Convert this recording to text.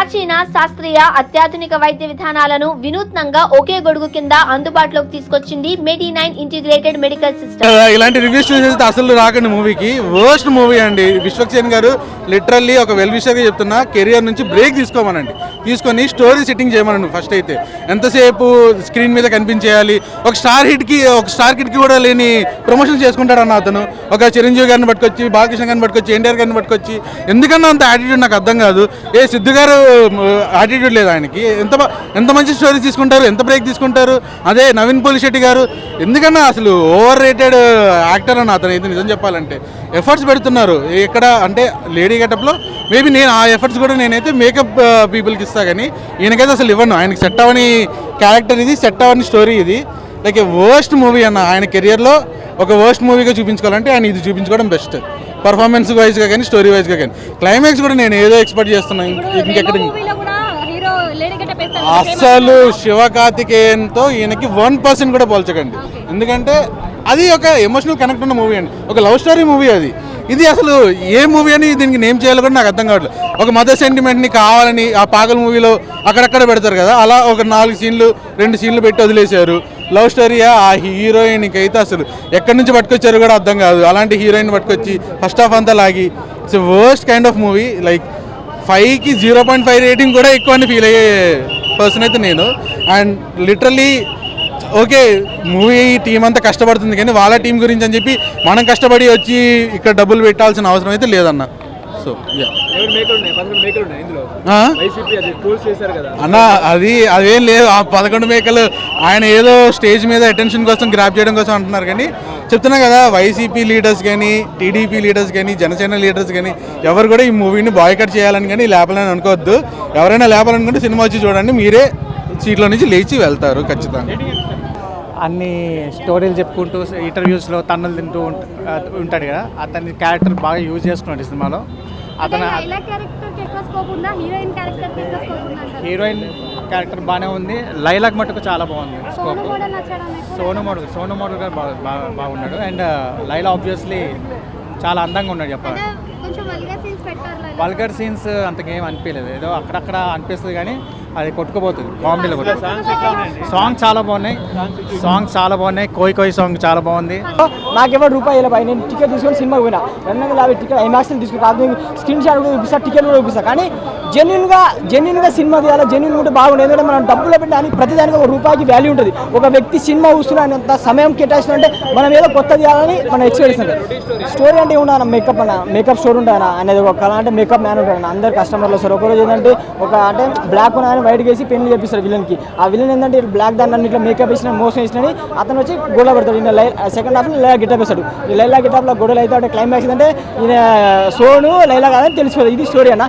ప్రాచీన శాస్త్రీయ అత్యాధునిక వైద్య విధానాలను వినూత్నంగా ఒకే గొడుగు కింద అందుబాటులోకి తీసుకొచ్చింది మెడి9 ఇంటిగ్రేటెడ్ మెడికల్ సిస్టమ్. ఇలాంటి రివ్యూస్ చూసేది అసలు రాకండి. మూవీకి వర్స్ట్ మూవీ అండి. విశ్వక్సేన్ గారు లిటరల్లీ ఒక వెల్ విషర్గా చెప్తున్నా, కెరియర్ నుంచి బ్రేక్ తీసుకోమనండి, తీసుకొని స్టోరీ సెట్టింగ్ చేయమనండి. ఫస్ట్ అయితే ఎంతసేపు స్క్రీన్ మీద కనిపించేయాలి. ఒక స్టార్ కిడ్కి కూడా లేని ప్రమోషన్ చేసుకుంటాడు అన్న అతను. ఒక చిరంజీవి గారిని పట్టుకొచ్చి, బాలకృష్ణ గారిని పట్టుకొచ్చి, ఎన్టీఆర్ గారిని పట్టుకొచ్చి, ఎందుకన్నా అంత యాటిట్యూడ్ నాకు అర్థం కాదు. సిద్ధు గారు యాటిట్యూడ్ లేదు ఆయనకి. ఎంత మంచి స్టోరీ తీసుకుంటారు, ఎంత బ్రేక్ తీసుకుంటారు. అదే నవీన్ పోలిశెట్టి గారు ఎందుకన్నా అసలు ఓవర్ రేటెడ్ యాక్టర్ అన్న అతను అయితే నిజం చెప్పాలంటే. ఎఫర్ట్స్ పెడుతున్నారు ఎక్కడ అంటే లేడీ గెటప్లో. మేబీ నేను ఆ ఎఫర్ట్స్ కూడా నేనైతే మేకప్ పీపుల్కి ఇస్తా, కానీ ఈయనకైతే అసలు ఇవ్వను. ఆయనకి సెట్ అవ్వని క్యారెక్టర్ ఇది, సెట్ అవ్వని స్టోరీ ఇది. లైక్ వర్స్ట్ మూవీ అన్న. ఆయన కెరియర్లో ఒక వర్స్ట్ మూవీగా చూపించుకోవాలంటే ఆయన ఇది చూపించుకోవడం బెస్ట్. పర్ఫార్మెన్స్ వైజ్గా కానీ, స్టోరీ వైజ్గా కానీ. క్లైమాక్స్ కూడా నేను ఏదో ఎక్స్పెక్ట్ చేస్తున్నాను. ఇంకెక్కడ అసలు శివకార్తికేయన్తో ఈయనకి 1% కూడా పోల్చకండి. ఎందుకంటే అది ఒక ఎమోషనల్ కనెక్ట్ ఉన్న మూవీ అండి, ఒక లవ్ స్టోరీ మూవీ అది. ఇది అసలు ఏ మూవీ అని దీనికి నేమ్ చేయాలో కూడా నాకు అర్థం కావట్లేదు. ఒక మదర్ సెంటిమెంట్ని కావాలని ఆ పాగల్ మూవీలో అక్కడక్కడ పెడతారు కదా, అలా ఒక 4 సీన్లు 2 సీన్లు పెట్టి వదిలేశారు. లవ్ స్టోరీ ఆ హీరోయిన్కి అయితే అసలు ఎక్కడి నుంచి పట్టుకొచ్చారు కూడా అర్థం కాదు. అలాంటి హీరోయిన్ పట్టుకొచ్చి ఫస్ట్ హాఫ్ అంతా లాగి it's worst kind of movie. Like 5కి 0.5 రేటింగ్ కూడా ఎక్కువ అని ఫీల్ అయ్యే పర్సన్ అయితే నేను. And literally okay, movie team అంతా కష్టపడుతుంది, కానీ వాళ్ళ టీం గురించి అని చెప్పి మనం కష్టపడి వచ్చి ఇక్కడ డబ్బులు పెట్టాల్సిన అవసరం అయితే లేదన్న. సో అన్న అదేం లేదు. ఆ 11 మేకలు ఆయన ఏదో స్టేజ్ మీద అటెన్షన్ కోసం గ్రాప్ చేయడం కోసం అంటున్నారు, కానీ చెప్తున్నా కదా, వైసీపీ లీడర్స్ కానీ, టీడీపీ లీడర్స్ కానీ, జనసేన లీడర్స్ కానీ ఎవరు కూడా ఈ మూవీని బాయ్కట్ చేయాలని కానీ లేపాలని అనుకోవద్దు. ఎవరైనా లేపాలనుకుంటే సినిమా వచ్చి చూడండి, మీరే సీట్లో నుంచి లేచి వెళ్తారు ఖచ్చితంగా. అన్ని స్టోరీలు చెప్పుకుంటూ ఇంటర్వ్యూస్లో తన్నులు తింటూ ఉంటాడు కదా, అతని క్యారెక్టర్ బాగా యూజ్ చేసుకున్నాడు ఈ సినిమాలో. అతను హీరోయిన్ క్యారెక్టర్ బాగానే ఉంది. లైలాక్ మటుకు చాలా బాగుంది స్కోప్. సోను మోడల్ గారు బాగున్నాడు. అండ్ లైలా ఆబ్వియస్లీ చాలా అందంగా ఉన్నాడు. చెప్పాలి వల్గర్ సీన్స్ అంతకేం అనిపించలేదు, ఏదో అక్కడక్కడ అనిపిస్తుంది, కానీ అది కొట్టుకుపోతుంది కామెడీలో. సాంగ్స్ చాలా బాగున్నాయి. కోయి సాంగ్ చాలా బాగుంది. నాకెవరు రూపాయి ఇలా నేను టికెట్ తీసుకొని సినిమాకి పోయినా 250 టికెట్ ఐమాక్స్ని తీసుకుని స్క్రీన్ షాట్ కూడా చూపిస్తా, టికెట్ కూడా చూపిస్తా. కానీ జెన్యున్గా సినిమా తీయాలి, జెన్యున్గా ఉంటే బాగుంటుంది. ఎందుకంటే మనం డబ్బులు పెట్టడానికి ప్రతిదానికి ఒక రూపాయికి వాల్యూ ఉంటుంది. ఒక వ్యక్తి సినిమా చూస్తున్నంత సమయం కేటాయిస్తుందంటే మనం ఏదో కొత్త తీయాలని మనం ఎక్స్పెక్ట్ చేస్తాం. స్టోరీ అంటే ఏమన్నా మేకప్ స్టోరీ ఉంటుంది అనేది. ఒక కళ అంటే మేకప్ మ్యాన్ ఉంటాడు, అందరు కస్టమర్లు వస్తారు. ఒకరోజు ఏంటంటే అంటే బ్లాక్ ఆయన వైట్గా వేసి పెళ్లి చేపిస్తారు విలన్కి. ఆ విలన్ ఏంటంటే బ్లాక్ దాన్ని ఇట్లా మేకప్ వేసిన మోసం వేసినని అతను వచ్చి గొడవ పెడతాడు. ఈయన సెకండ్ హాఫ్ లైలా గెటప్ వేస్తాడు. ఈ లైలా గెటప్లో గొడవలు అయితే క్లైమాక్స్ అంటే ఈయన సోను లైలా కాదని తెలిసిపోతుంది. ఇది స్టోరీ అన్న.